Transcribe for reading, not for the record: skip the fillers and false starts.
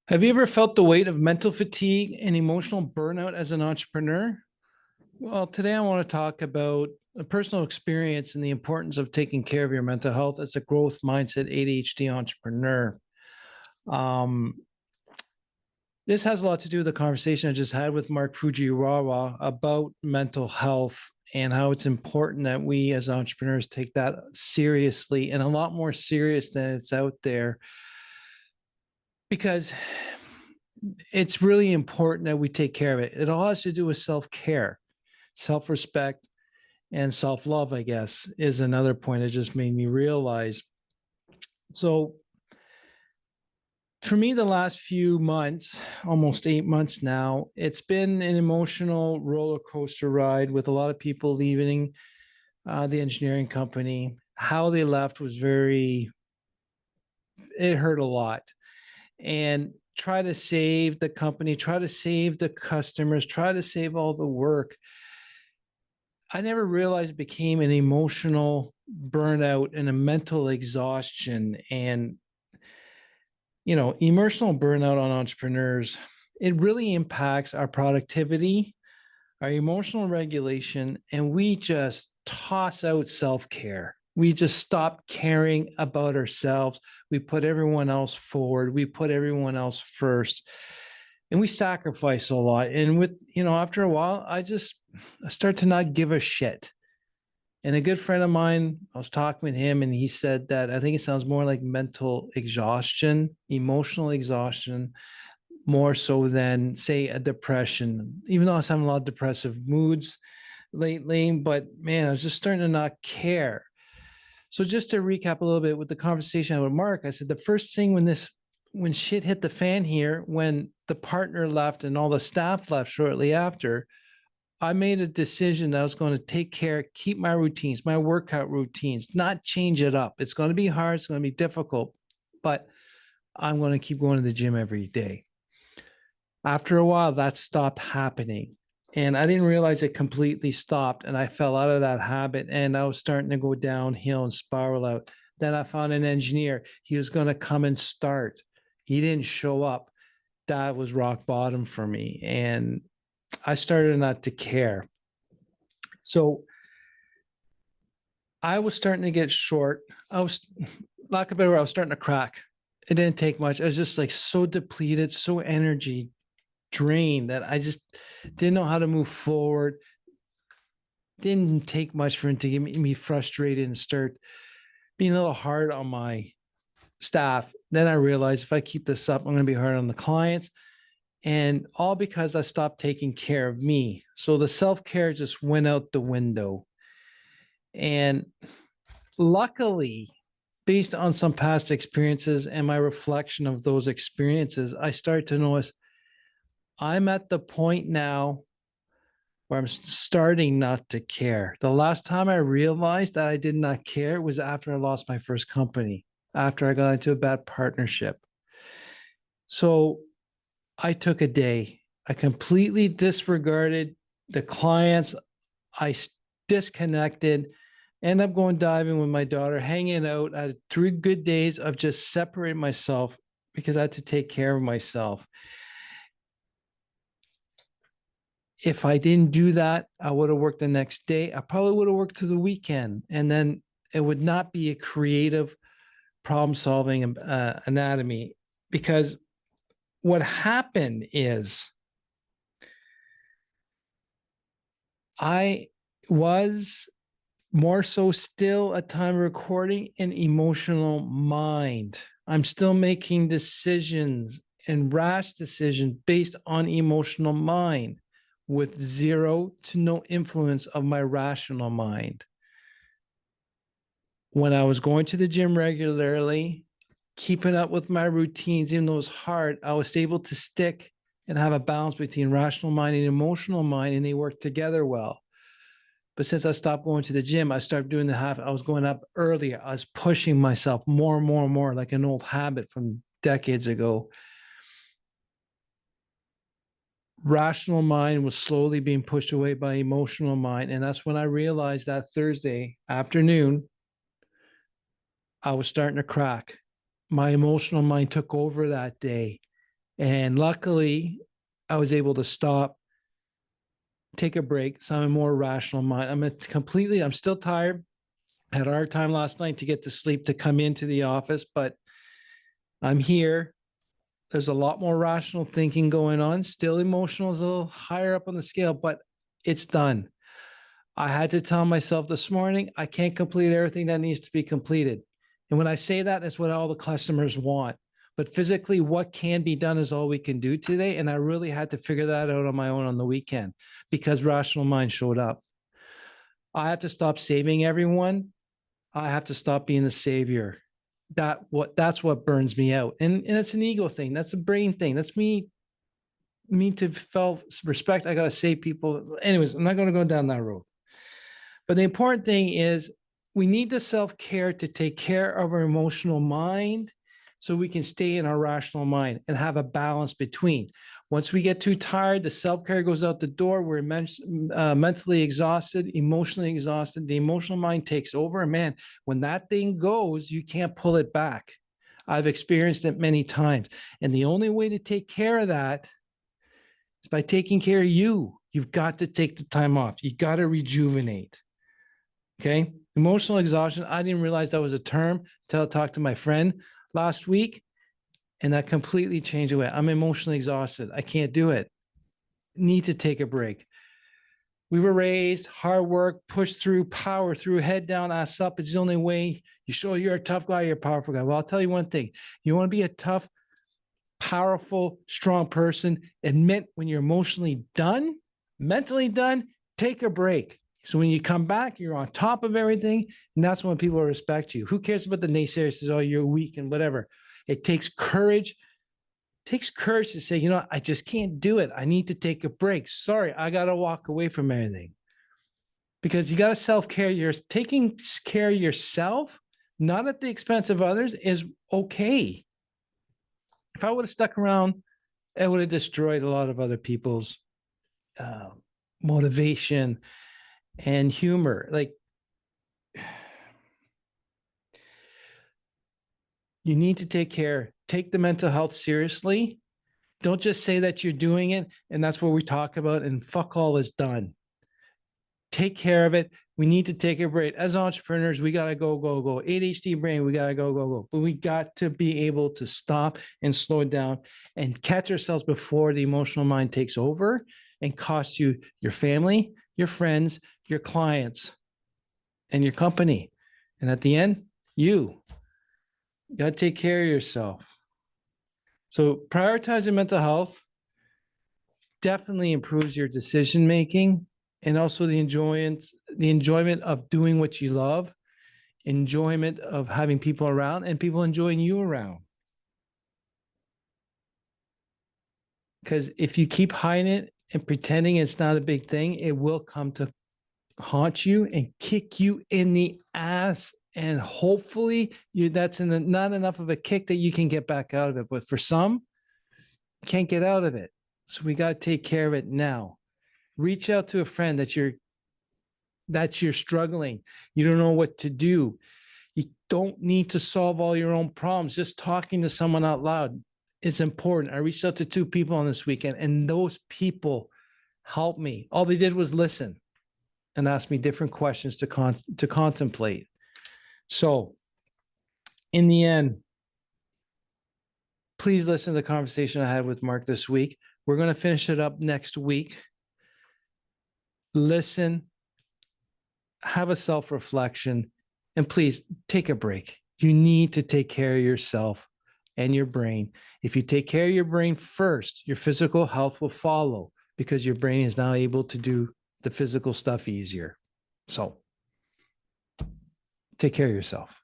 Have you ever felt the weight of mental fatigue and emotional burnout as an entrepreneur? Well, today I want to talk about a personal experience and the importance of taking care of your mental health as a growth mindset ADHD entrepreneur. Um, this has a lot to do with the conversation I just had with Mark Fujiwara about mental health and how it's important that we as entrepreneurs take that seriously and a lot more serious than it's out there because it's really important that we take care of it. It all has to do with self-care, self-respect, and self-love, I guess, is another point that just made me realize. So for me, the last few months, almost 8 months now, it's been an emotional roller coaster ride with a lot of people leaving the engineering company. How they left was it hurt a lot. And try to save the company, try to save the customers, try to save all the work. I never realized it became an emotional burnout and a mental exhaustion. And, emotional burnout on entrepreneurs, it really impacts our productivity, our emotional regulation, and we just toss out self-care. We just stop caring about ourselves. We put everyone else forward. We put everyone else first. And we sacrifice a lot. And after a while, I start to not give a shit. And a good friend of mine, I was talking with him, and he said that I think it sounds more like mental exhaustion, emotional exhaustion, more so than, say, a depression, even though I was having a lot of depressive moods lately. But man, I was just starting to not care. So just to recap a little bit with the conversation I had with Mark, I said the first thing when shit hit the fan here, when the partner left and all the staff left shortly after, I made a decision that I was going to take care, keep my routines, my workout routines, not change it up. It's going to be hard. It's going to be difficult, but I'm going to keep going to the gym every day. After a while, that stopped happening. And I didn't realize it completely stopped. And I fell out of that habit and I was starting to go downhill and spiral out. Then I found an engineer. He was going to come and start. He didn't show up. That was rock bottom for me. And I started not to care. So I was starting to get short. Lack of better word, I was starting to crack. It didn't take much. I was just like so depleted, so energy drained that I just didn't know how to move forward. Didn't take much for it to get me frustrated and start being a little hard on my staff. Then I realized if I keep this up, I'm going to be hard on the clients. And all because I stopped taking care of me. So the self-care just went out the window. And luckily, based on some past experiences and my reflection of those experiences, I start to notice I'm at the point now where I'm starting not to care. The last time I realized that I did not care was after I lost my first company, after I got into a bad partnership. So I took a day. I completely disregarded the clients. I disconnected, ended up going diving with my daughter, hanging out. I had 3 good days of just separating myself because I had to take care of myself. If I didn't do that, I would have worked the next day. I probably would have worked to the weekend. And then it would not be a creative problem solving anatomy, because what happened is I was more so still at time of recording an emotional mind. I'm still making decisions and rash decisions based on emotional mind with zero to no influence of my rational mind. When I was going to the gym regularly, keeping up with my routines, even though it was hard, I was able to stick and have a balance between rational mind and emotional mind, and they work together well. But since I stopped going to the gym, I started doing I was going up earlier. I was pushing myself more and more and more, like an old habit from decades ago. Rational mind was slowly being pushed away by emotional mind. And that's when I realized that Thursday afternoon, I was starting to crack. My emotional mind took over that day. And luckily, I was able to stop, take a break. So I'm a more rational mind. I'm still tired. I had a hard time last night to get to sleep to come into the office, but I'm here. There's a lot more rational thinking going on. Still emotional is a little higher up on the scale, but it's done. I had to tell myself this morning, I can't complete everything that needs to be completed. And when I say that, it's what all the customers want. But physically, what can be done is all we can do today. And I really had to figure that out on my own on the weekend because rational mind showed up. I have to stop saving everyone. I have to stop being the savior. That's what burns me out. And it's an ego thing. That's a brain thing. That's me to feel respect. I got to save people. Anyways, I'm not going to go down that road. But the important thing is we need the self-care to take care of our emotional mind so we can stay in our rational mind and have a balance between. Once we get too tired, the self-care goes out the door. We're mentally exhausted, emotionally exhausted. The emotional mind takes over. And man, when that thing goes, you can't pull it back. I've experienced it many times. And the only way to take care of that is by taking care of you. You've got to take the time off. You got to rejuvenate. Okay. Emotional exhaustion. I didn't realize that was a term until I talked to my friend last week. And that completely changed the way I'm emotionally exhausted. I can't do it. Need to take a break. We were raised hard work, push through, power through, head down, ass up. It's the only way you show you're a tough guy, you're a powerful guy. Well, I'll tell you one thing. You want to be a tough, powerful, strong person. Admit when you're emotionally done, mentally done, take a break. So when you come back, you're on top of everything. And that's when people respect you. Who cares about the naysayers? Says, oh, you're weak and whatever. It takes courage. It takes courage to say, you know, I just can't do it. I need to take a break. Sorry, I got to walk away from everything. Because you got to self-care. You're taking care of yourself, not at the expense of others, is okay. If I would have stuck around, it would have destroyed a lot of other people's motivation and humor. Like, you need to take the mental health seriously. Don't just say that you're doing it and that's what we talk about and fuck all is done. Take care of it. We need to take a break. As entrepreneurs, we got to go, go, go. ADHD brain, we got to go, go, go. But we got to be able to stop and slow down and catch ourselves before the emotional mind takes over and costs you your family, your friends, your clients, and your company. And at the end, you got to take care of yourself. So prioritizing mental health definitely improves your decision making and also the enjoyment of doing what you love, enjoyment of having people around and people enjoying you around. Because if you keep hiding it and pretending it's not a big thing, it will come to haunt you and kick you in the ass. And hopefully that's not enough of a kick that you can get back out of it. But for some, you can't get out of it. So we got to take care of it now. Reach out to a friend that you're struggling. You don't know what to do. You don't need to solve all your own problems. Just talking to someone out loud is important. I reached out to 2 people on this weekend, and those people helped me. All they did was listen and ask me different questions to contemplate. So in the end, please listen to the conversation I had with Mark this week. We're going to finish it up next week. Listen, have a self-reflection, and please take a break. You need to take care of yourself and your brain. If you take care of your brain first, your physical health will follow because your brain is now able to do the physical stuff easier. So take care of yourself.